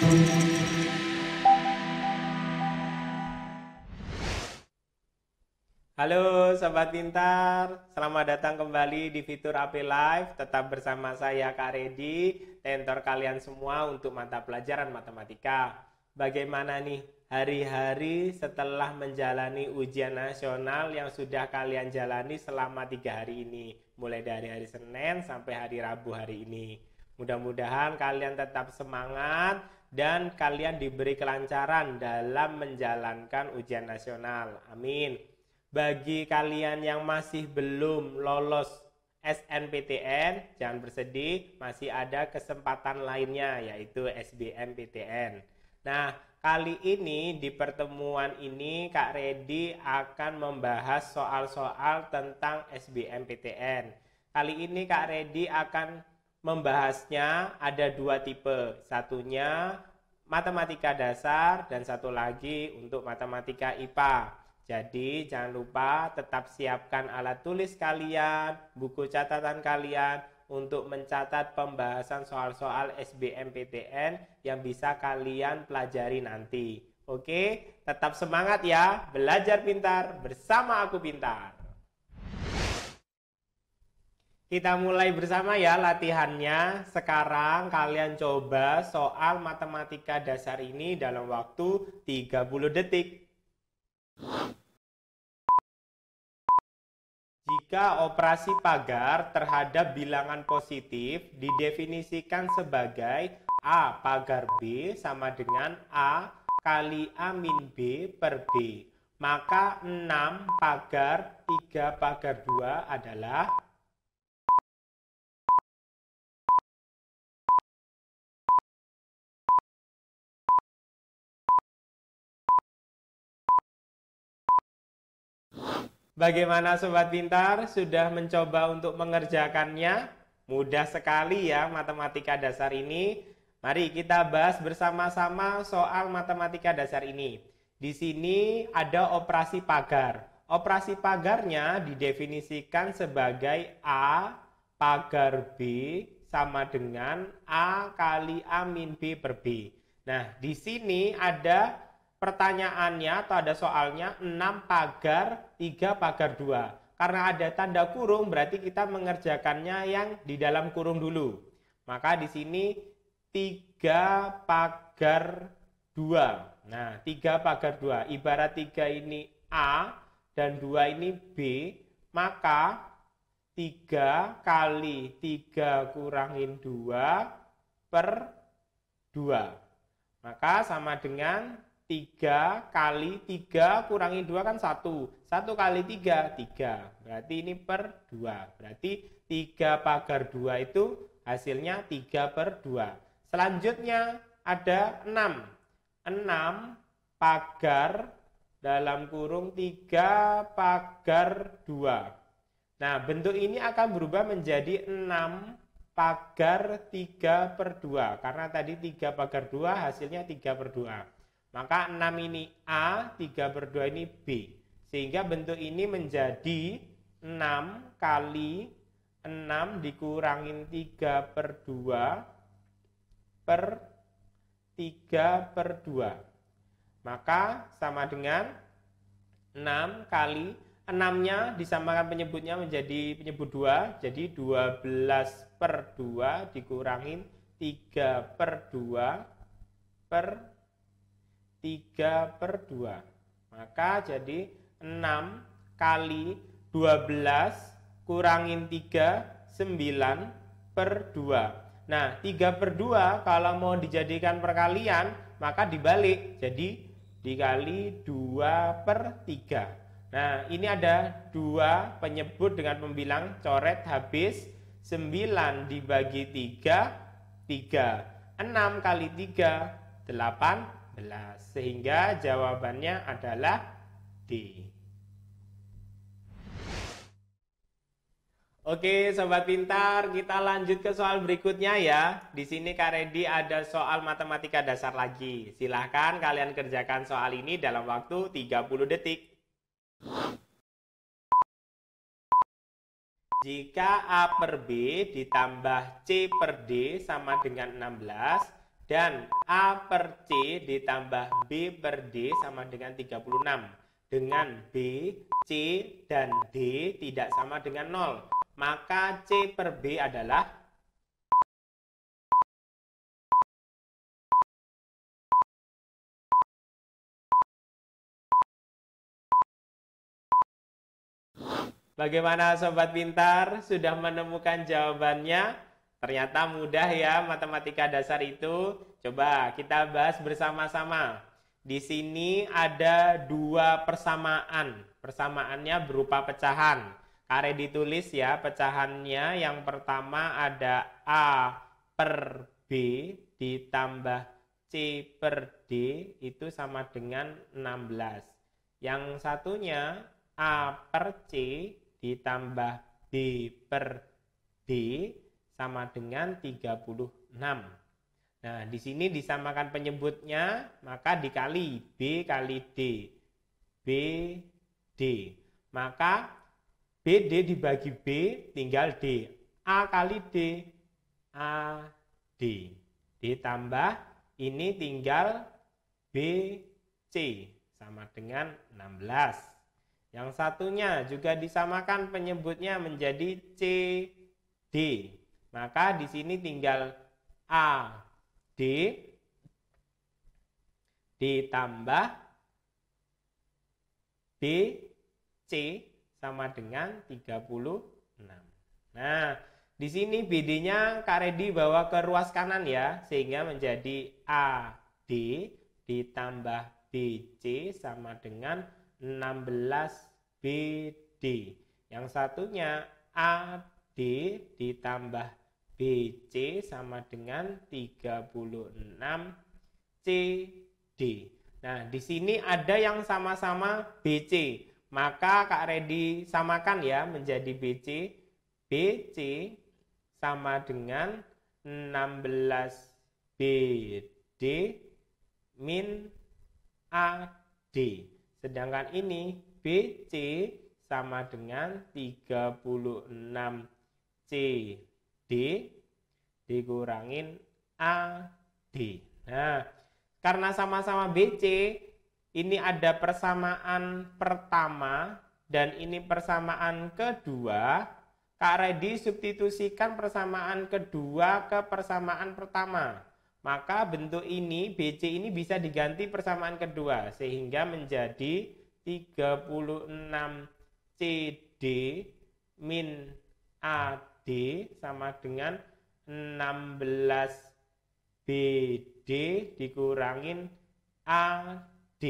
Halo Sobat Pintar, selamat datang kembali di fitur AP Live. Tetap bersama saya Kak Redi, mentor kalian semua untuk mata pelajaran matematika. Bagaimana nih hari-hari setelah menjalani ujian nasional yang sudah kalian jalani selama 3 hari ini, mulai dari hari Senin sampai hari Rabu hari ini. Mudah-mudahan kalian tetap semangat dan kalian diberi kelancaran dalam menjalankan ujian nasional. Amin. Bagi kalian yang masih belum lolos SNPTN, jangan bersedih, masih ada kesempatan lainnya yaitu SBMPTN. Nah, kali ini di pertemuan ini Kak Redi akan membahas soal-soal tentang SBMPTN. Kali ini Kak Redi akan membahasnya ada 2 tipe. Satunya matematika dasar dan satu lagi untuk matematika IPA. Jadi jangan lupa tetap siapkan alat tulis kalian, buku catatan kalian untuk mencatat pembahasan soal-soal SBMPTN yang bisa kalian pelajari nanti. Oke, tetap semangat ya, belajar pintar bersama Aku Pintar. Kita mulai bersama ya latihannya. Sekarang kalian coba soal matematika dasar ini dalam waktu 30 detik. Jika operasi pagar terhadap bilangan positif didefinisikan sebagai A pagar B sama dengan A kali A min B per B, maka 6 pagar 3 pagar 2 adalah Bagaimana Sobat Pintar? Sudah mencoba untuk mengerjakannya? Mudah sekali ya matematika dasar ini. Mari kita bahas bersama-sama soal matematika dasar ini. Di sini ada operasi pagar. Operasi pagarnya didefinisikan sebagai A pagar B sama dengan A kali A min B per B. Nah, di sini ada pertanyaannya atau ada soalnya 6 pagar 3 pagar 2. Karena ada tanda kurung berarti kita mengerjakannya yang di dalam kurung dulu. Maka di sini 3 pagar 2. Nah, 3 pagar 2. Ibarat 3 ini A dan 2 ini B, maka 3 kali 3 kurangin 2 per 2. Maka sama dengan 3 kali 3 kurangi 2 kan 1. 1 kali 3, 3. Berarti ini per 2. Berarti 3 pagar 2 itu hasilnya 3 per 2. Selanjutnya ada 6. 6 pagar dalam kurung 3 pagar 2. Nah, bentuk ini akan berubah menjadi 6 pagar 3 per 2. Karena tadi 3 pagar 2 hasilnya 3 per 2. Maka 6 ini A, 3 per 2 ini B. Sehingga bentuk ini menjadi 6 kali 6 dikurangin 3 per 2 per 3 per 2. Maka sama dengan 6 kali 6-nya disamakan penyebutnya menjadi penyebut 2. Jadi 12 per 2 dikurangin 3 per 2 per 3 per 2. Maka jadi 6 kali 12 kurangin 3, 9 per 2. Nah, 3 per 2 kalau mau dijadikan perkalian, maka dibalik. Jadi dikali 2 per 3. Nah, ini ada 2 penyebut dengan pembilang coret habis. 9 dibagi 3, 3. 6 kali 3, 8. Sehingga jawabannya adalah D. Oke, Sobat Pintar, kita lanjut ke soal berikutnya ya. Di sini Kak Redi ada soal matematika dasar lagi. Silahkan kalian kerjakan soal ini dalam waktu 30 detik. Jika A per B ditambah C per D sama dengan 16 Dan A per C ditambah B per D sama dengan 36. Dengan B, C, dan D tidak sama dengan 0. Maka C per B adalah Bagaimana Sobat Pintar? Sudah menemukan jawabannya? Ternyata mudah ya matematika dasar itu. Coba kita bahas bersama-sama. Di sini ada dua persamaan. Persamaannya berupa pecahan. Kare ditulis ya pecahannya. Yang pertama ada A per B ditambah C per D itu sama dengan 16. Yang satunya A per C ditambah B per D sama dengan 36. Nah, di sini disamakan penyebutnya, maka dikali B kali D. B, D. Maka BD dibagi B, tinggal D. A kali D, A, D. Ditambah, ini tinggal B, C, sama dengan 16. Yang satunya juga disamakan penyebutnya menjadi C, D. Maka di sini tinggal A, D ditambah B, C sama dengan 36. Nah, di sini BD-nya Kak Redi bawa ke ruas kanan ya, sehingga menjadi AD ditambah BC sama dengan 16 BD. Yang satunya AD ditambah BC sama dengan 36 CD. Nah, di sini ada yang sama-sama BC. Maka Kak Redi samakan ya menjadi BC. BC sama dengan 16 BD min AD. Sedangkan ini BC sama dengan 36 CD dikurangin AD. Nah, karena sama-sama BC, ini ada persamaan pertama dan ini persamaan kedua. Kak Redi substitusikan persamaan kedua ke persamaan pertama. Maka bentuk ini, BC ini bisa diganti persamaan kedua. Sehingga menjadi 36 CD min AD sama dengan 16 BD dikurangin AD.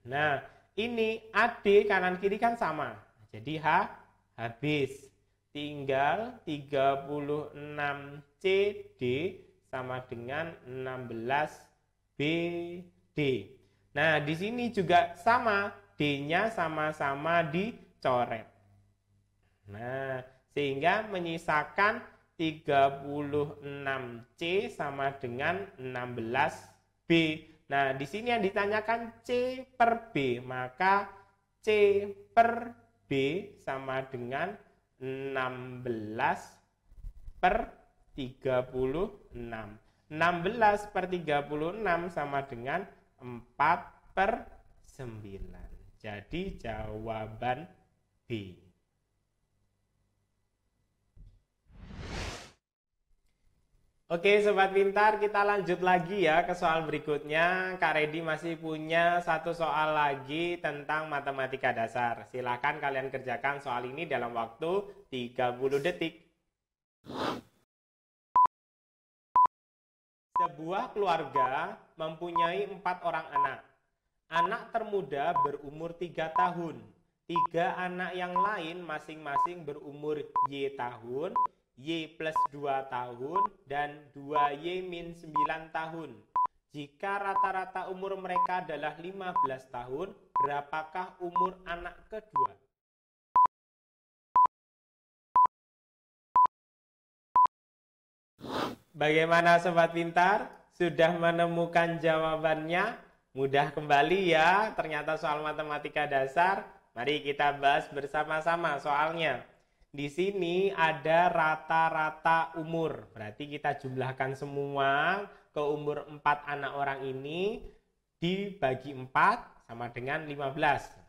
Nah, ini AD kanan kiri kan sama. Jadi habis. Tinggal 36 CD sama dengan 16 BD. Nah, di sini juga sama, D-nya sama-sama dicoret. Nah, sehingga menyisakan 36C sama dengan 16B. Nah, di sini yang ditanyakan C per B, maka C per B sama dengan 16 per 36. 16 per 36 sama dengan 4 per 9. Jadi jawaban B. Oke Sobat Pintar, kita lanjut lagi ya ke soal berikutnya. Kak Redi masih punya satu soal lagi tentang matematika dasar. Silakan kalian kerjakan soal ini dalam waktu 30 detik. Sebuah keluarga mempunyai 4 orang anak. Anak termuda berumur 3 tahun. 3 anak yang lain masing-masing berumur Y tahun, Y plus 2 tahun, dan 2Y min 9 tahun. Jika rata-rata umur mereka adalah 15 tahun, berapakah umur anak kedua? Bagaimana Sobat Pintar? Sudah menemukan jawabannya? Mudah kembali ya, ternyata soal matematika dasar. Mari kita bahas bersama-sama soalnya. Di sini ada rata-rata umur. Berarti kita jumlahkan semua, ke umur 4 anak orang ini dibagi 4 sama dengan 15.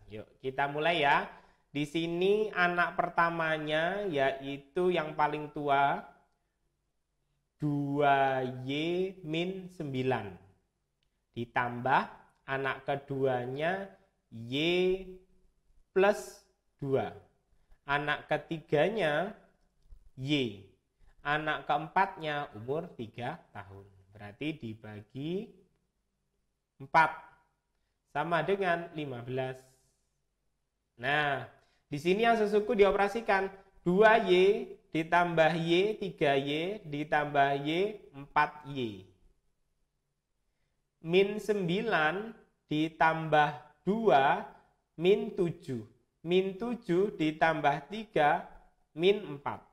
Yuk, kita mulai ya. Di sini anak pertamanya yaitu yang paling tua 2Y min 9. Ditambah anak keduanya Y plus 2. Anak ketiganya Y. Anak keempatnya umur 3 tahun. Berarti dibagi 4 sama dengan 15. Nah, di sini yang sesuku dioperasikan 2Y ditambah Y 3Y ditambah Y 4Y. Min 9 ditambah 2 min 7. Min 7 ditambah 3 min 4.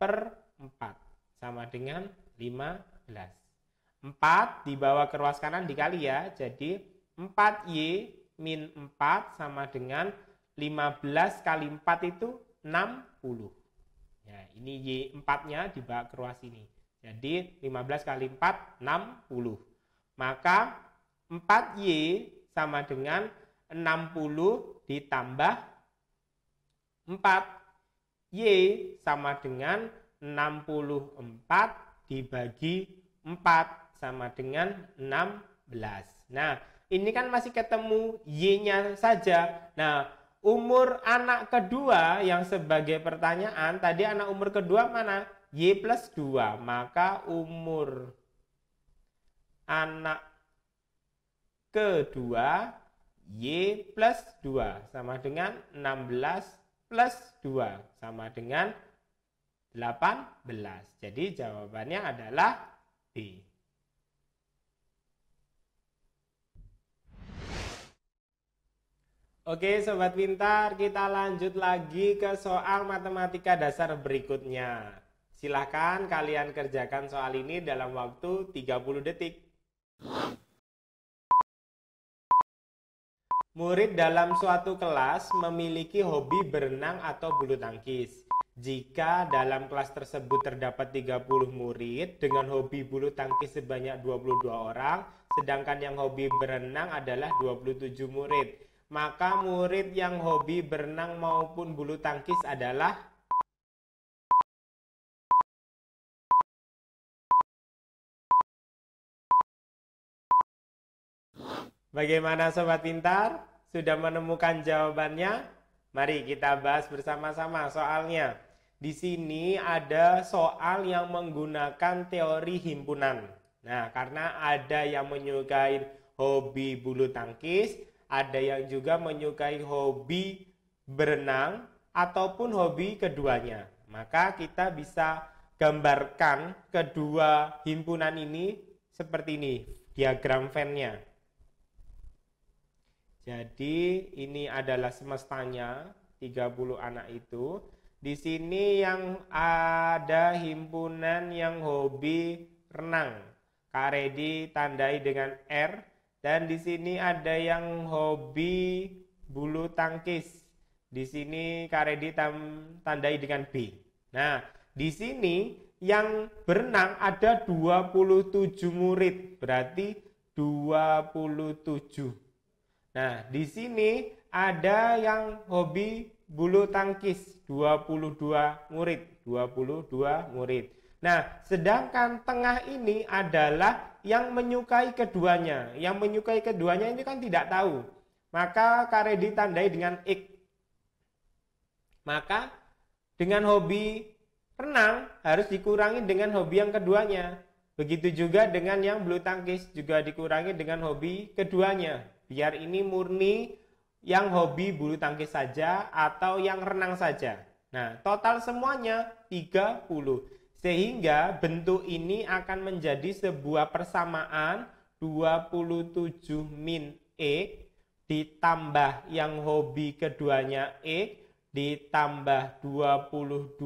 Per 4 sama dengan 15. 4 dibawa ke ruas kanan dikali ya. Jadi 4Y min 4 sama dengan 15 kali 4 itu 60. Ya, ini Y4-nya dibawa ke ruas ini. Jadi 15 kali 4, 60. Maka 4Y sama dengan 60 ditambah 4. Y sama dengan 64 dibagi 4 sama dengan 16. Nah, ini kan masih ketemu Y-nya saja. Nah, umur anak kedua yang sebagai pertanyaan, tadi anak umur kedua mana? Y plus 2. Maka umur anak kedua Y plus 2 sama dengan 16 plus 2 sama dengan 18. Jadi jawabannya adalah B. Oke Sobat Pintar, kita lanjut lagi ke soal matematika dasar berikutnya. Silahkan kalian kerjakan soal ini dalam waktu 30 detik. Murid dalam suatu kelas memiliki hobi berenang atau bulu tangkis. Jika dalam kelas tersebut terdapat 30 murid dengan hobi bulu tangkis sebanyak 22 orang, sedangkan yang hobi berenang adalah 27 murid. Maka murid yang hobi berenang maupun bulu tangkis adalah bagaimana Sobat Pintar? Sudah menemukan jawabannya? Mari kita bahas bersama-sama soalnya. Di sini ada soal yang menggunakan teori himpunan. Nah, karena ada yang menyukai hobi bulu tangkis, ada yang juga menyukai hobi berenang ataupun hobi keduanya. Maka kita bisa gambarkan kedua himpunan ini seperti ini, diagram Venn-nya. Jadi ini adalah semestanya 30 anak itu. Di sini yang ada himpunan yang hobi renang. Kak Redi tandai dengan R. Dan di sini ada yang hobi bulu tangkis. Di sini Kak Redi tandai dengan B. Nah, di sini yang berenang ada 27 murid. Berarti 27. Nah, di sini ada yang hobi bulu tangkis. 22 murid. 22 murid. Nah, sedangkan tengah ini adalah yang menyukai keduanya. Yang menyukai keduanya ini kan tidak tahu. Maka Kak Redi tandai dengan X. Maka dengan hobi renang harus dikurangi dengan hobi yang keduanya. Begitu juga dengan yang bulu tangkis juga dikurangi dengan hobi keduanya. Biar ini murni yang hobi bulu tangkis saja atau yang renang saja. Nah, total semuanya 30. Sehingga bentuk ini akan menjadi sebuah persamaan 27 min X ditambah yang hobi keduanya X ditambah 22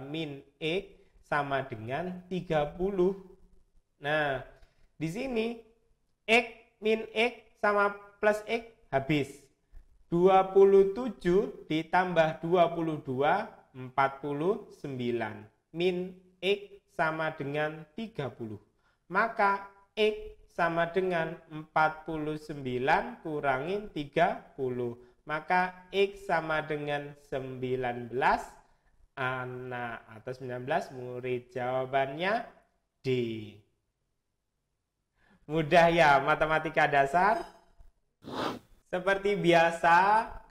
min X sama dengan 30. Nah, di sini X min X sama plus X habis. 27 ditambah 22, 49. Min X sama dengan 30. Maka X sama dengan 49 kurangin 30. Maka X sama dengan 19. Anak atau 19 murid jawabannya D. Mudah ya matematika dasar? Seperti biasa,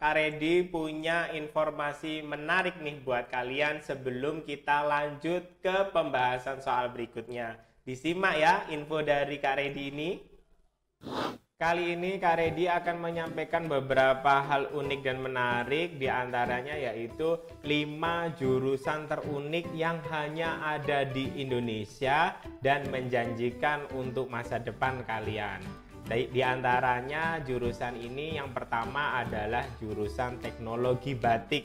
Kak Redi punya informasi menarik nih buat kalian sebelum kita lanjut ke pembahasan soal berikutnya. Disimak ya info dari Kak Redi ini. Kali ini Kak Redi akan menyampaikan beberapa hal unik dan menarik, diantaranya yaitu 5 jurusan terunik yang hanya ada di Indonesia dan menjanjikan untuk masa depan kalian. Di antaranya jurusan ini yang pertama adalah jurusan teknologi batik.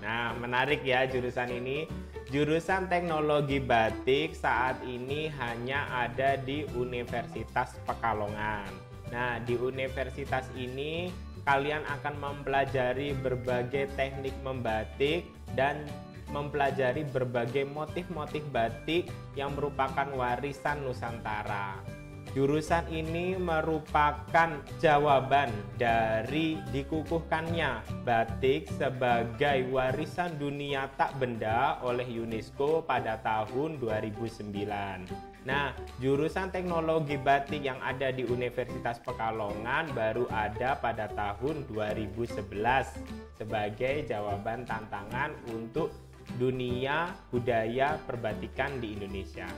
Nah, menarik ya jurusan ini. Jurusan teknologi batik saat ini hanya ada di Universitas Pekalongan. Nah, di universitas ini kalian akan mempelajari berbagai teknik membatik dan mempelajari berbagai motif-motif batik yang merupakan warisan Nusantara. Jurusan ini merupakan jawaban dari dikukuhkannya batik sebagai warisan dunia tak benda oleh UNESCO pada tahun 2009. Nah, jurusan teknologi batik yang ada di Universitas Pekalongan baru ada pada tahun 2011 sebagai jawaban tantangan untuk dunia budaya perbatikan di Indonesia.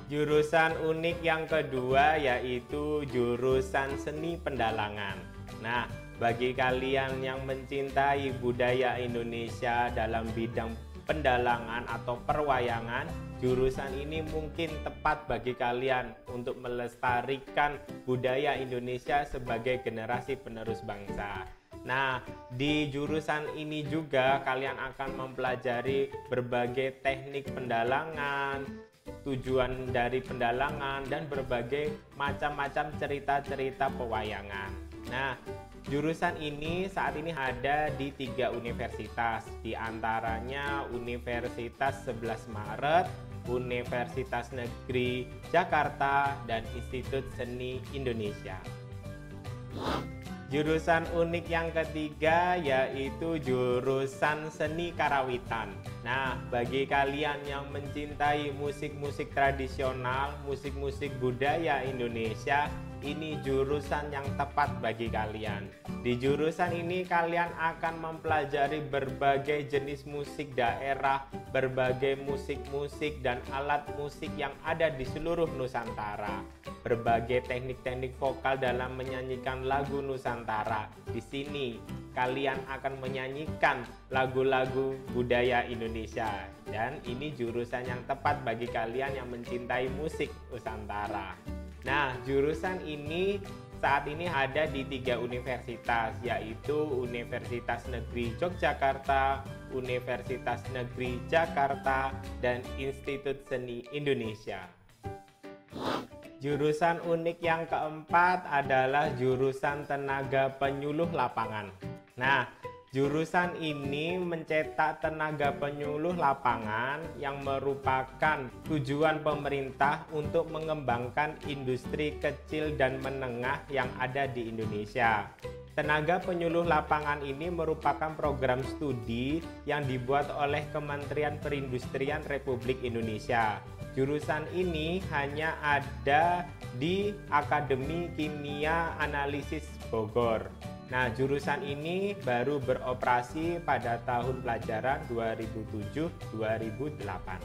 Jurusan unik yang kedua yaitu jurusan seni pendalangan. Nah, bagi kalian yang mencintai budaya Indonesia dalam bidang pendalangan atau perwayangan, jurusan ini mungkin tepat bagi kalian untuk melestarikan budaya Indonesia sebagai generasi penerus bangsa. Nah, di jurusan ini juga kalian akan mempelajari berbagai teknik pendalangan, tujuan dari pendalangan, dan berbagai macam-macam cerita-cerita pewayangan. Nah, jurusan ini saat ini ada di 3 universitas, di antaranya Universitas 11 Maret, Universitas Negeri Jakarta, dan Institut Seni Indonesia. Jurusan unik yang ketiga yaitu jurusan seni karawitan. Nah, bagi kalian yang mencintai musik-musik tradisional, musik-musik budaya Indonesia, ini jurusan yang tepat bagi kalian. Di jurusan ini kalian akan mempelajari berbagai jenis musik daerah, berbagai musik-musik dan alat musik yang ada di seluruh Nusantara, berbagai teknik-teknik vokal dalam menyanyikan lagu Nusantara. Di sini kalian akan menyanyikan lagu-lagu budaya Indonesia, dan ini jurusan yang tepat bagi kalian yang mencintai musik Nusantara. Nah, jurusan ini saat ini ada di 3 universitas, yaitu Universitas Negeri Yogyakarta, Universitas Negeri Jakarta, dan Institut Seni Indonesia. Jurusan unik yang keempat adalah jurusan tenaga penyuluh lapangan. Nah, jurusan ini mencetak tenaga penyuluh lapangan yang merupakan tujuan pemerintah untuk mengembangkan industri kecil dan menengah yang ada di Indonesia. Tenaga penyuluh lapangan ini merupakan program studi yang dibuat oleh Kementerian Perindustrian Republik Indonesia. Jurusan ini hanya ada di Akademi Kimia Analisis Bogor. Nah, jurusan ini baru beroperasi pada tahun pelajaran 2007-2008.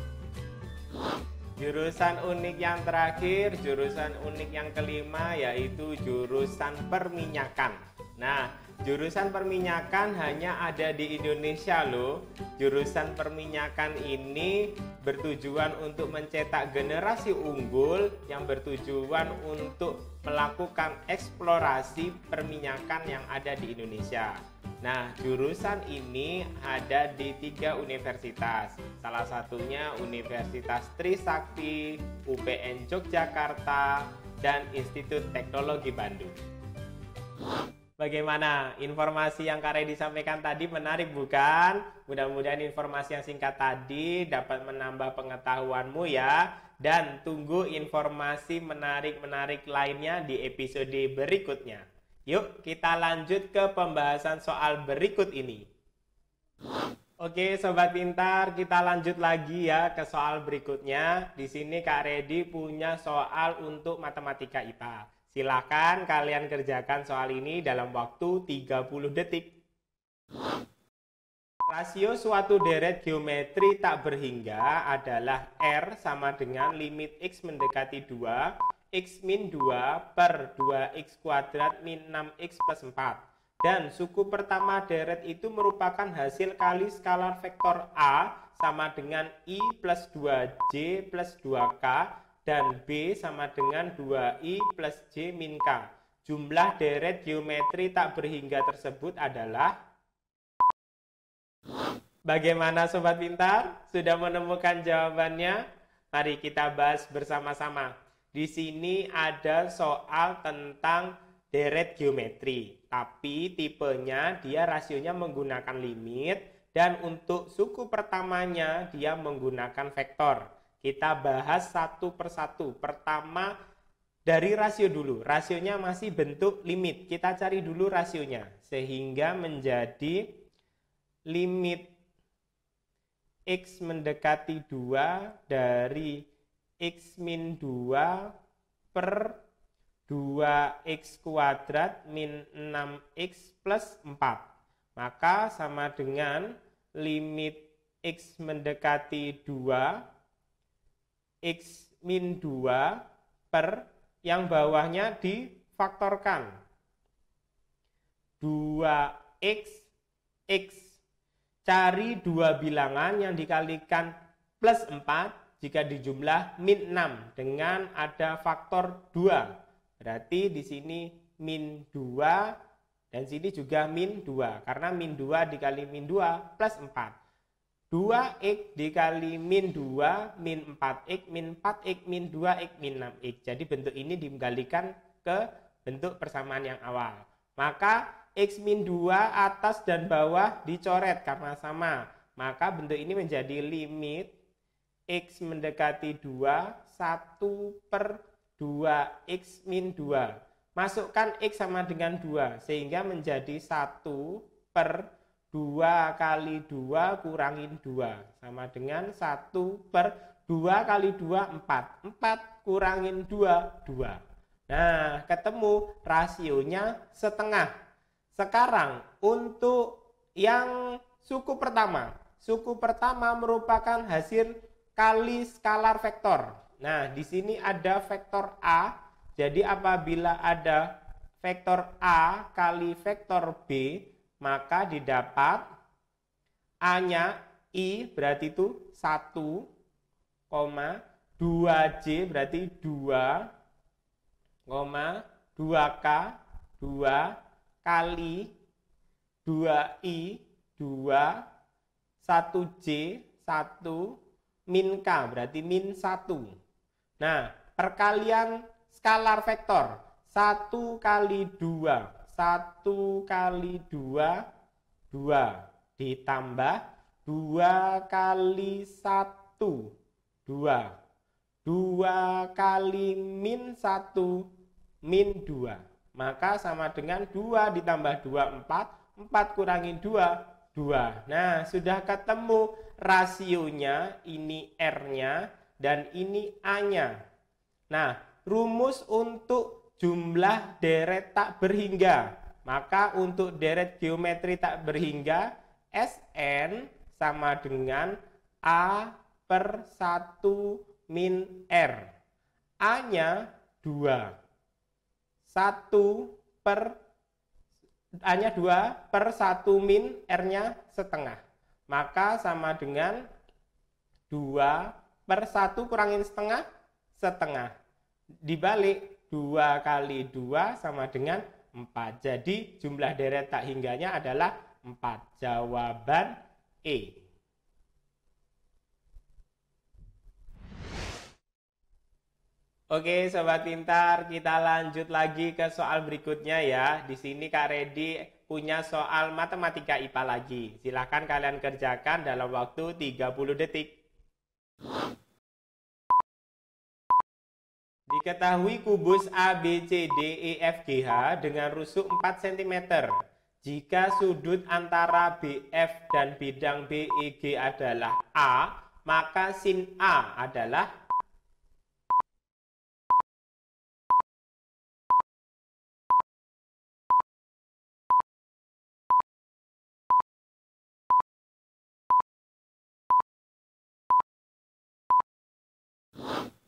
Jurusan unik yang terakhir, jurusan unik yang kelima yaitu jurusan perminyakan. Nah, jurusan perminyakan hanya ada di Indonesia loh. Jurusan perminyakan ini bertujuan untuk mencetak generasi unggul yang bertujuan untuk melakukan eksplorasi perminyakan yang ada di Indonesia. Nah, jurusan ini ada di 3 universitas. Salah satunya Universitas Trisakti, UPN Yogyakarta, dan Institut Teknologi Bandung. Bagaimana informasi yang Kak Redi sampaikan tadi, menarik bukan? Mudah-mudahan informasi yang singkat tadi dapat menambah pengetahuanmu ya. Dan tunggu informasi menarik-menarik lainnya di episode berikutnya. Yuk kita lanjut ke pembahasan soal berikut ini. Oke Sobat Pintar, kita lanjut lagi ya ke soal berikutnya. Di sini Kak Redi punya soal untuk matematika IPA. Silakan kalian kerjakan soal ini dalam waktu 30 detik. Rasio suatu deret geometri tak berhingga adalah R sama dengan limit X mendekati 2, X min 2 per 2X kuadrat min 6X plus 4. Dan suku pertama deret itu merupakan hasil kali skalar vektor A sama dengan I plus 2J plus 2K dan B sama dengan 2I plus J min K. Jumlah deret geometri tak berhingga tersebut adalah... Bagaimana Sobat Pintar? Sudah menemukan jawabannya? Mari kita bahas bersama-sama. Di sini ada soal tentang deret geometri. Tapi tipenya dia rasionya menggunakan limit. Dan untuk suku pertamanya dia menggunakan vektor. Kita bahas satu persatu. Pertama dari rasio dulu. Rasionya masih bentuk limit. Kita cari dulu rasionya. Sehingga menjadi limit X mendekati 2 dari X min 2 per 2X kuadrat min 6X plus 4. Maka sama dengan limit X mendekati 2 X min 2 per yang bawahnya difaktorkan 2X X. Cari dua bilangan yang dikalikan plus 4 jika dijumlah min 6 dengan ada faktor 2. Berarti di sini min 2 dan sini juga min 2 karena min 2 dikali min 2 plus 4. 2x dikali min 2 min 4x min 4x min 2x min 6x. Jadi bentuk ini dikalikan ke bentuk persamaan yang awal. Maka X min 2 atas dan bawah dicoret karena sama. Maka bentuk ini menjadi limit X mendekati 2 1 per 2X min 2. Masukkan X sama dengan 2 sehingga menjadi 1 per 2 kali 2 kurangin 2 sama dengan 1 per 2 kali 2 4. 4 kurangin 2 2. Nah, ketemu rasionya setengah. Sekarang untuk yang suku pertama. Suku pertama merupakan hasil kali skalar vektor. Nah, di sini ada vektor A. Jadi apabila ada vektor A kali vektor B, maka didapat A-nya I berarti itu 1, 2J berarti 2, 2K 2 kali 2I 2, 1J 1, min K berarti min 1. Nah, perkalian skalar vektor 1 kali 2 1 kali 2 2 ditambah 2 kali 1 2 2 kali min 1 min 2. Maka sama dengan 2 ditambah 2 4 4 kurangin 2 2. Nah, sudah ketemu rasionya, ini R-nya dan ini A-nya. Nah, rumus untuk jumlah deret tak berhingga. Maka untuk deret geometri tak berhingga, Sn sama dengan A per 1 min R. A-nya 2. 1 per A-nya 2 per 1 min R-nya setengah. Maka sama dengan 2 per 1 kurangin setengah, setengah. Dibalik 2 kali 2 sama dengan 4. Jadi jumlah deret tak hingganya adalah 4. Jawaban E. Oke, sobat pintar, kita lanjut lagi ke soal berikutnya ya. Di sini Kak Redi punya soal matematika IPA lagi. Silahkan kalian kerjakan dalam waktu 30 detik. Diketahui kubus ABCDEFGH dengan rusuk 4 cm. Jika sudut antara BF dan bidang BEG adalah A, maka sin A adalah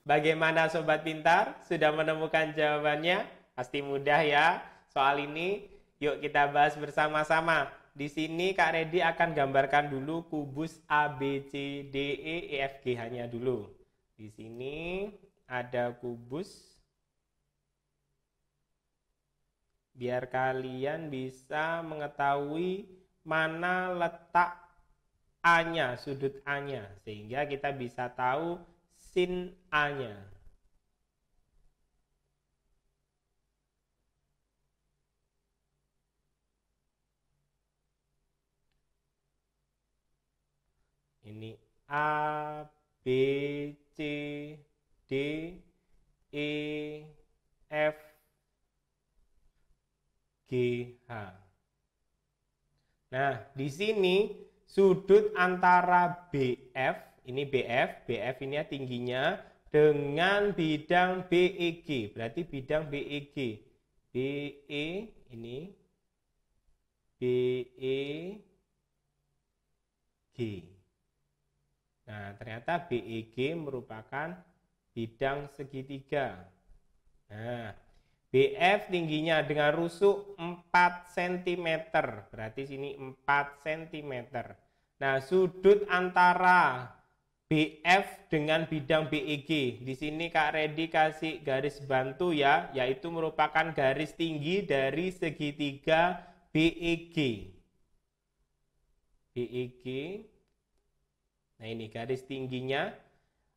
Bagaimana sobat pintar? Sudah menemukan jawabannya? Pasti mudah ya soal ini. Yuk kita bahas bersama-sama. Di sini Kak Redi akan gambarkan dulu kubus ABCDEFG hanya dulu. Di sini ada kubus. Biar kalian bisa mengetahui mana letak A-nya, sudut A-nya. Sehingga kita bisa tahu sin A-nya. Ini A, B, C, D, E, F, G, H. Nah, di sini sudut antara BF, ini BF ini ya tingginya, dengan bidang BEG, berarti bidang BEG. BE ini, BEG. Nah, ternyata BEG merupakan bidang segitiga. Nah, BF tingginya dengan rusuk 4 cm, berarti sini 4 cm. Nah, sudut antara BF dengan bidang BEG. Di sini Kak Redi kasih garis bantu ya, yaitu merupakan garis tinggi dari segitiga BEG. BEG. Nah, ini garis tingginya.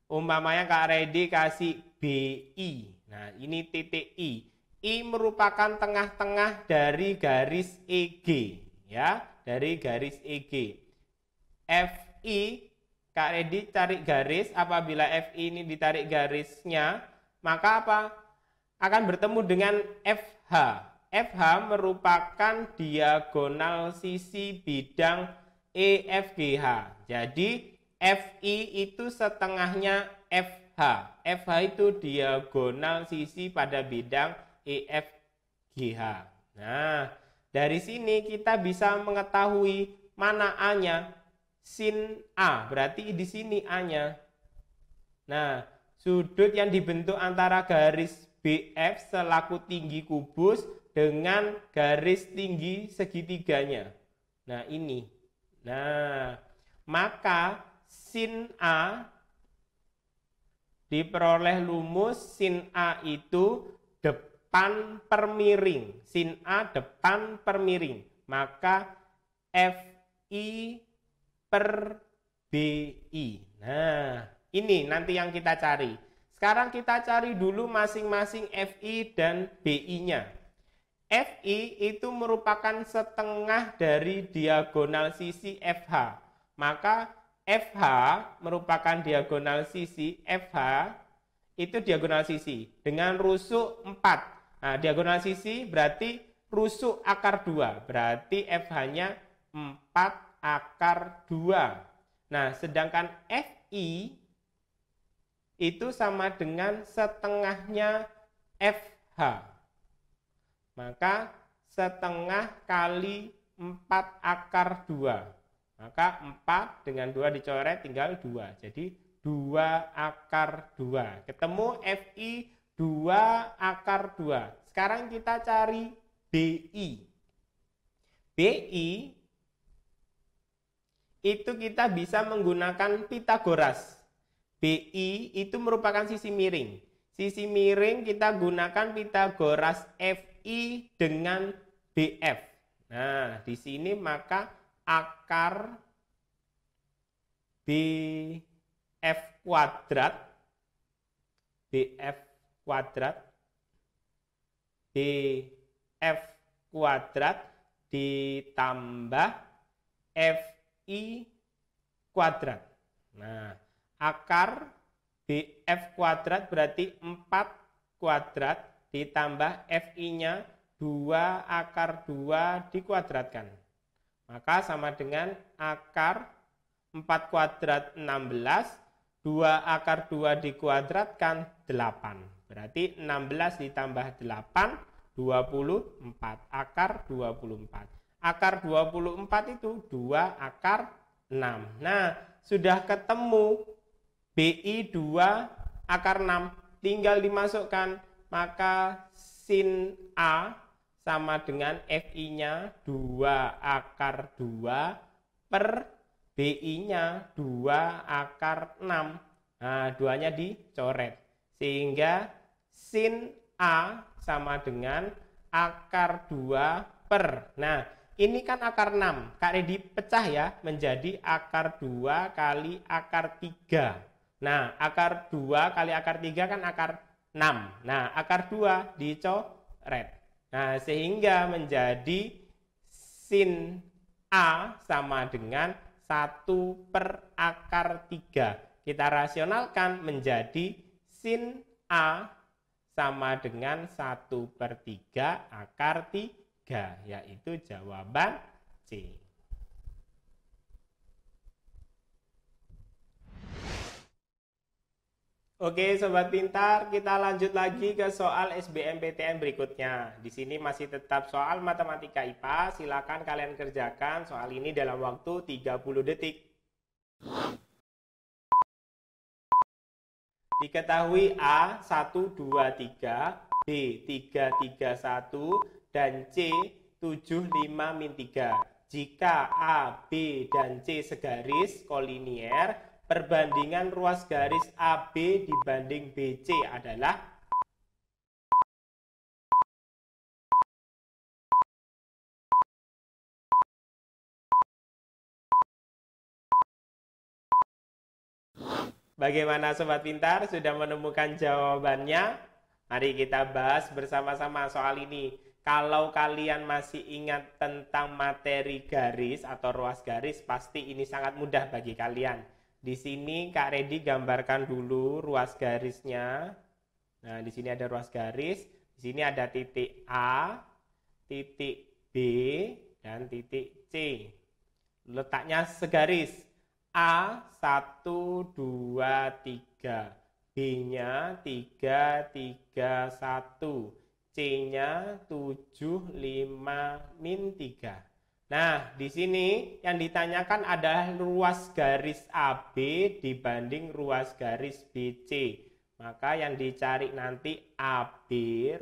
Umpamanya Kak Redi kasih BI. Nah, ini titik I. I merupakan tengah-tengah dari garis EG, ya, dari garis EG. FI, Kak Redi tarik garis, apabila FI ini ditarik garisnya, maka apa? Akan bertemu dengan FH. FH merupakan diagonal sisi bidang EFGH. Jadi FI itu setengahnya FH. FH itu diagonal sisi pada bidang EFGH. Nah, dari sini kita bisa mengetahui mana A-nya. Sin A, berarti di sini A-nya. Nah, sudut yang dibentuk antara garis BF selaku tinggi kubus dengan garis tinggi segitiganya. Nah, ini. Nah, maka sin A diperoleh lumus sin A itu depan per miring. Sin A depan per miring. Maka FI per BI. Nah, ini nanti yang kita cari. Sekarang kita cari dulu masing-masing FI dan BI-nya. FI itu merupakan setengah dari diagonal sisi FH. Maka FH merupakan diagonal sisi FH itu diagonal sisi dengan rusuk 4. Nah, diagonal sisi berarti rusuk akar 2. Berarti FH-nya 4 akar 2. Nah, sedangkan FI itu sama dengan setengahnya FH. Maka setengah kali 4 akar 2. Maka 4 dengan 2 dicoret tinggal 2. Jadi 2 akar 2. Ketemu FI 2 akar 2. Sekarang kita cari BI. BI itu kita bisa menggunakan Pitagoras. BI itu merupakan sisi miring. Sisi miring kita gunakan Pitagoras FI dengan BF. Nah, di sini maka akar BF kuadrat kuadrat BF kuadrat ditambah FI kuadrat. Nah, akar BF kuadrat berarti 4 kuadrat ditambah FI-nya 2 akar 2 dikuadratkan. Maka sama dengan akar 4 kuadrat 16, 2 akar 2 dikuadratkan 8. Berarti 16 ditambah 8, 24. Akar 24. Akar 24 itu 2 akar 6. Nah, sudah ketemu BI 2 akar 6. Tinggal dimasukkan. Maka sin A sama dengan FI-nya 2 akar 2 per BI-nya 2 akar 6. Nah, 2-nya dicoret. Sehingga sin A sama dengan akar 2 per. Nah, ini kan akar 6. Kak Redi pecah ya menjadi akar 2 kali akar 3. Nah, akar 2 kali akar 3 kan akar 6. Nah, akar 2 dicoret. Nah, sehingga menjadi sin A sama dengan 1 per akar 3. Kita rasionalkan menjadi sin A sama dengan 1 per 3 akar 3, yaitu jawaban C. Oke Sobat Pintar, kita lanjut lagi ke soal SBMPTN berikutnya. Di sini masih tetap soal matematika IPA, silakan kalian kerjakan soal ini dalam waktu 30 detik. Diketahui A 1, 2, 3, B 3, 3, 1, dan C 7, 5, min 3. Jika A, B, dan C segaris kolinier, perbandingan ruas garis AB dibanding BC adalah bagaimana Sobat Pintar? Sudah menemukan jawabannya? Mari kita bahas bersama-sama soal ini. Kalau kalian masih ingat tentang materi garis atau ruas garis, pasti ini sangat mudah bagi kalian. Di sini Kak Redi gambarkan dulu ruas garisnya. Nah, di sini ada ruas garis, di sini ada titik A, titik B, dan titik C. Letaknya segaris. A 1, 2, 3. B-nya 3, 3, 1. C-nya 7, 5, min 3. Nah, di sini yang ditanyakan adalah ruas garis AB dibanding ruas garis BC. Maka yang dicari nanti AB,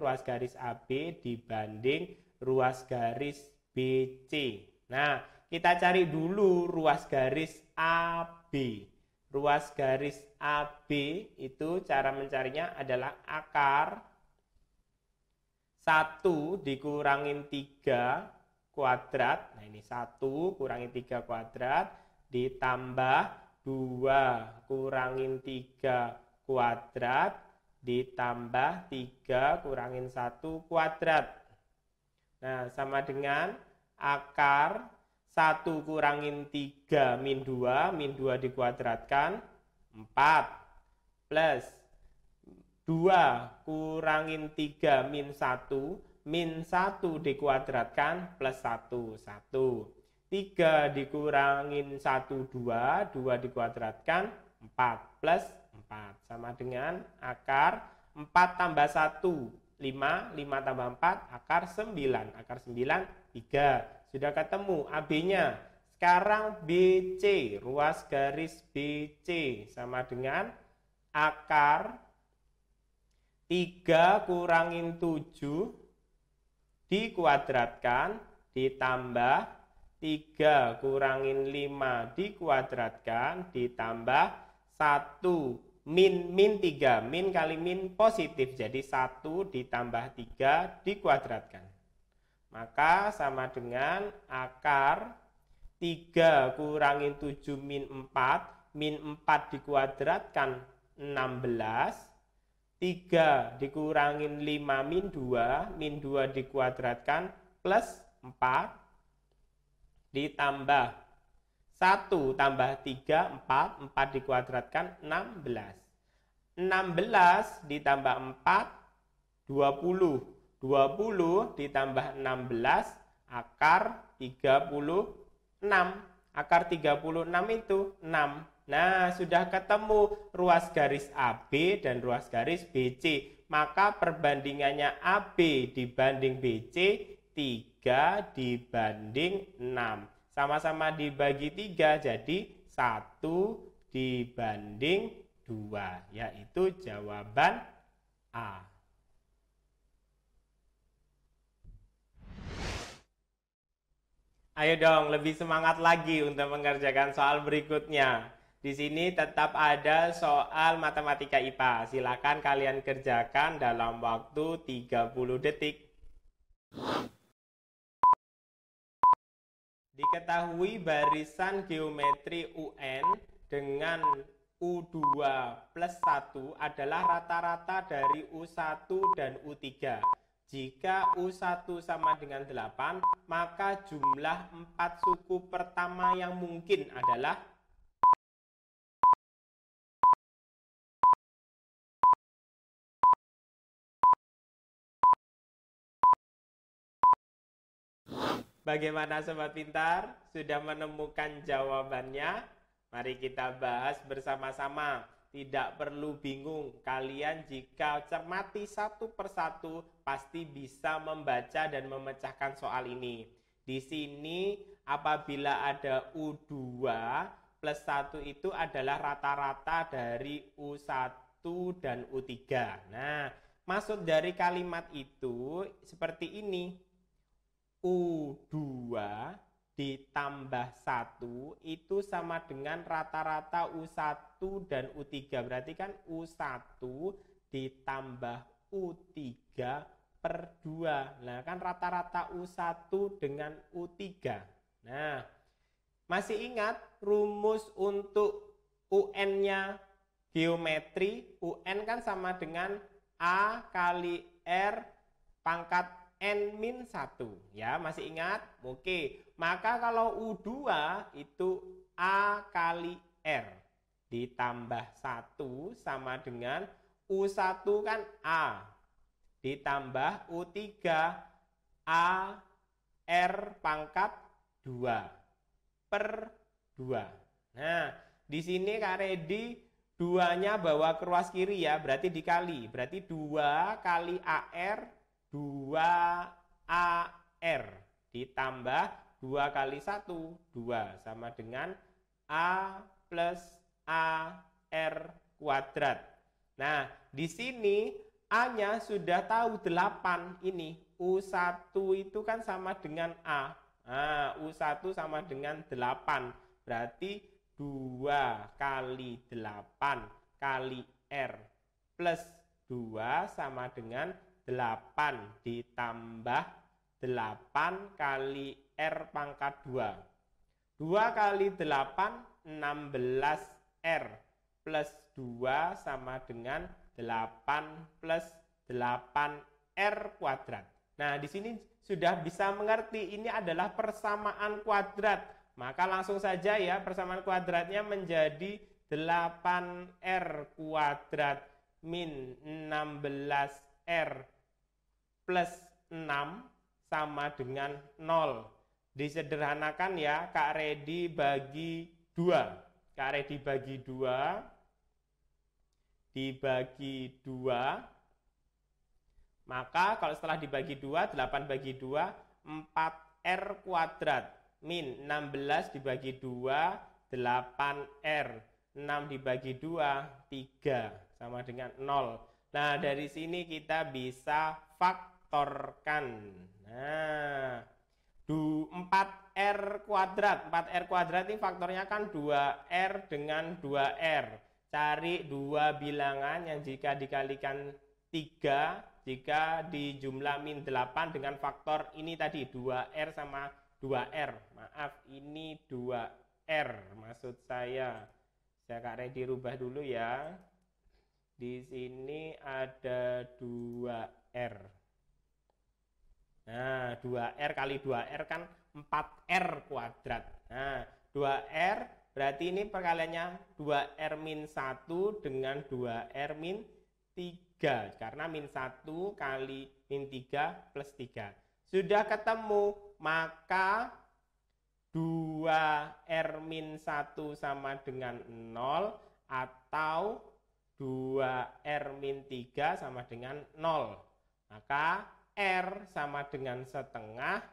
ruas garis AB dibanding ruas garis BC. Nah, kita cari dulu ruas garis AB. Ruas garis AB itu cara mencarinya adalah akar 1 dikurangin 3 kuadrat. Nah, ini 1 kurangi 3 kuadrat ditambah 2 kurangin 3 kuadrat ditambah 3 kurangin 1 kuadrat. Nah, sama dengan akar 1 kurangin 3 min 2 dikuadratkan 4 plus 2 kurangin 3 min 1 min 1 dikuadratkan plus 1, 1. 3 dikurangin 1, 2, 2 dikuadratkan 4 plus 4. Sama dengan akar 4 tambah 1, 5, 5 tambah 4, akar 9. Akar 9, 3. Sudah ketemu AB-nya. Sekarang BC, ruas garis BC sama dengan akar 3 kurangin 7 dikuadratkan ditambah 3 kurangin 5 dikuadratkan ditambah 1 min 3. Min kali min positif, jadi 1 ditambah 3 dikuadratkan. Maka sama dengan akar 3 kurangin 7 min 4 dikuadratkan 16 3 dikurangin 5 min 2 dikuadratkan plus 4 ditambah 1 tambah 3, 4 dikuadratkan 16. 16 ditambah 4, 20. 20 ditambah 16, akar 36. Akar 36 itu 6. Nah, sudah ketemu ruas garis AB dan ruas garis BC. Maka perbandingannya AB dibanding BC 3 dibanding 6. Sama-sama dibagi 3, jadi 1 dibanding 2, yaitu jawaban A. Ayo dong, lebih semangat lagi untuk mengerjakan soal berikutnya. Di sini tetap ada soal matematika IPA. Silakan kalian kerjakan dalam waktu 30 detik. Diketahui barisan geometri UN dengan U2 plus 1 adalah rata-rata dari U1 dan U3. Jika U1 sama dengan 8, maka jumlah 4 suku pertama yang mungkin adalah bagaimana Sobat Pintar? Sudah menemukan jawabannya? Mari kita bahas bersama-sama. Tidak perlu bingung, kalian jika cermati satu persatu pasti bisa membaca dan memecahkan soal ini. Di sini apabila ada U2 plus 1 itu adalah rata-rata dari U1 dan U3. Nah, maksud dari kalimat itu seperti ini. U2 ditambah 1 itu sama dengan rata-rata U1 dan U3. Berarti kan U1 ditambah U3 per 2. Nah, kan rata-rata U1 dengan U3. Nah, masih ingat rumus untuk UN-nya geometri? UN kan sama dengan A kali R pangkat N-1. Ya, masih ingat? Oke. Maka kalau U2 itu A kali R ditambah 1 sama dengan U1 kan A ditambah U3 A R pangkat 2 per 2. Nah, di sini Kak Redi 2-nya bawa ke ruas kiri ya, berarti dikali. Berarti 2 kali AR 2AR ditambah 2 kali 1, 2 sama dengan A plus AR kuadrat. Nah, di sini A-nya sudah tahu 8 ini. U1 itu kan sama dengan A. Nah, U1 sama dengan 8. Berarti 2 kali 8 kali R plus 2 sama dengan 8 ditambah 8 kali R pangkat 2. 2 kali 8, 16R plus 2 sama dengan 8 plus 8R kuadrat. Nah, di sini sudah bisa mengerti ini adalah persamaan kuadrat. Maka langsung saja ya, persamaan kuadratnya menjadi 8R kuadrat min 16R plus 6 sama dengan 0. Disederhanakan ya, Kak Redi bagi 2. Kak Redi bagi 2. Dibagi 2. Maka kalau setelah dibagi 2, 8 bagi 2, 4R kuadrat. Min 16 dibagi 2, 8R. 6 dibagi 2, 3. Sama dengan 0. Nah, dari sini kita bisa faktorkan. Nah, 4R kuadrat. 4R kuadrat ini faktornya kan 2R dengan 2R. Cari dua bilangan yang jika dikalikan 3, jika dijumlah min 8 dengan faktor ini tadi 2R sama 2R. Maaf, ini 2R maksud saya. Saya Kak Redi rubah dulu ya. Di sini ada 2R. Nah, 2R kali 2R kan 4R kuadrat. Nah, 2R berarti ini perkaliannya 2R min 1 dengan 2R min 3. Karena min 1 kali min 3 plus 3. Sudah ketemu, maka 2R min 1 sama dengan 0 atau 2R min 3 sama dengan 0. Maka R sama dengan setengah.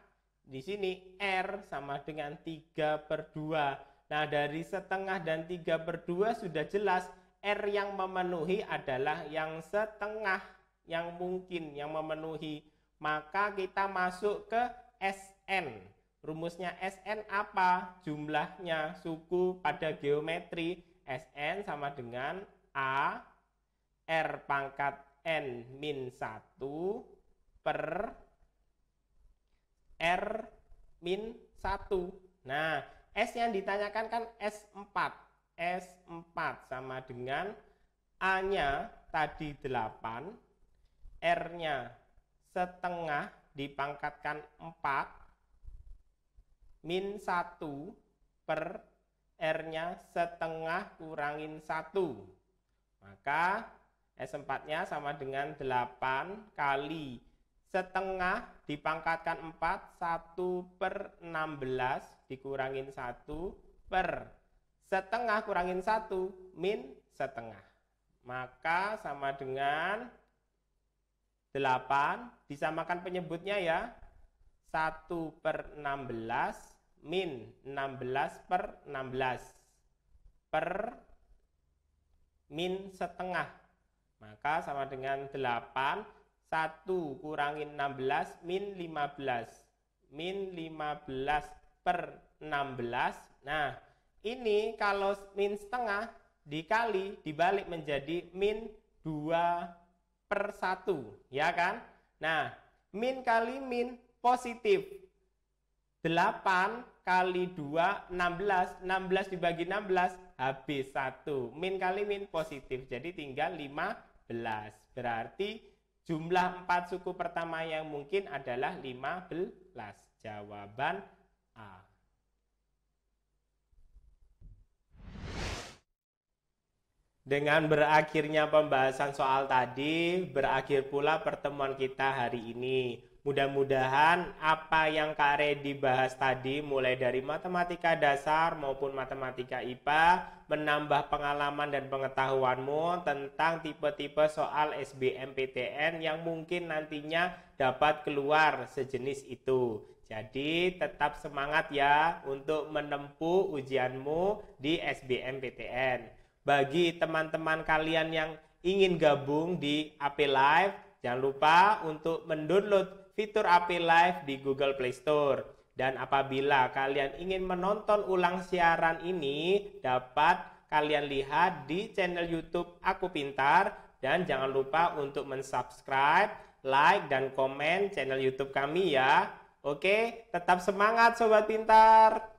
Di sini R sama dengan 3/2. Nah, dari setengah dan 3/2 sudah jelas R yang memenuhi adalah yang setengah, yang mungkin yang memenuhi. Maka kita masuk ke SN. Rumusnya SN apa? Jumlahnya suku pada geometri. SN sama dengan A R pangkat N min 1 per R min 1. Nah, S yang ditanyakan kan S4. S4 sama dengan A-nya tadi 8, R-nya setengah dipangkatkan 4, min 1 per R-nya setengah kurangin 1. Maka S4-nya sama dengan 8 kali setengah dipangkatkan 4, 1/16 dikurangin 1 per setengah kurangin 1 min setengah. Maka sama dengan 8, disamakan penyebutnya ya, 1/16 min 16/16 per min setengah. Maka sama dengan 8, 1 kurangin 16 min 15. Min 15/16. Nah, ini kalau min setengah dikali dibalik menjadi min 2/1, ya kan? Nah, min kali min positif. 8 kali 2, 16. 16 dibagi 16, habis 1. Min kali min positif, jadi tinggal 15. Berarti jumlah 4 suku pertama yang mungkin adalah 15. Jawaban A. Dengan berakhirnya pembahasan soal tadi, berakhir pula pertemuan kita hari ini. Mudah-mudahan apa yang Kak Redi bahas tadi, mulai dari matematika dasar maupun matematika IPA, menambah pengalaman dan pengetahuanmu tentang tipe-tipe soal SBMPTN yang mungkin nantinya dapat keluar sejenis itu. Jadi tetap semangat ya untuk menempuh ujianmu di SBMPTN. Bagi teman-teman kalian yang ingin gabung di AP Live, jangan lupa untuk mendownload fitur AP Live di Google Play Store. Dan apabila kalian ingin menonton ulang siaran ini, dapat kalian lihat di channel YouTube Aku Pintar. Dan jangan lupa untuk mensubscribe, like, dan komen channel YouTube kami ya. Oke, tetap semangat Sobat Pintar.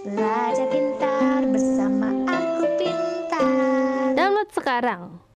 Belajar pintar bersama Aku Pintar. Download sekarang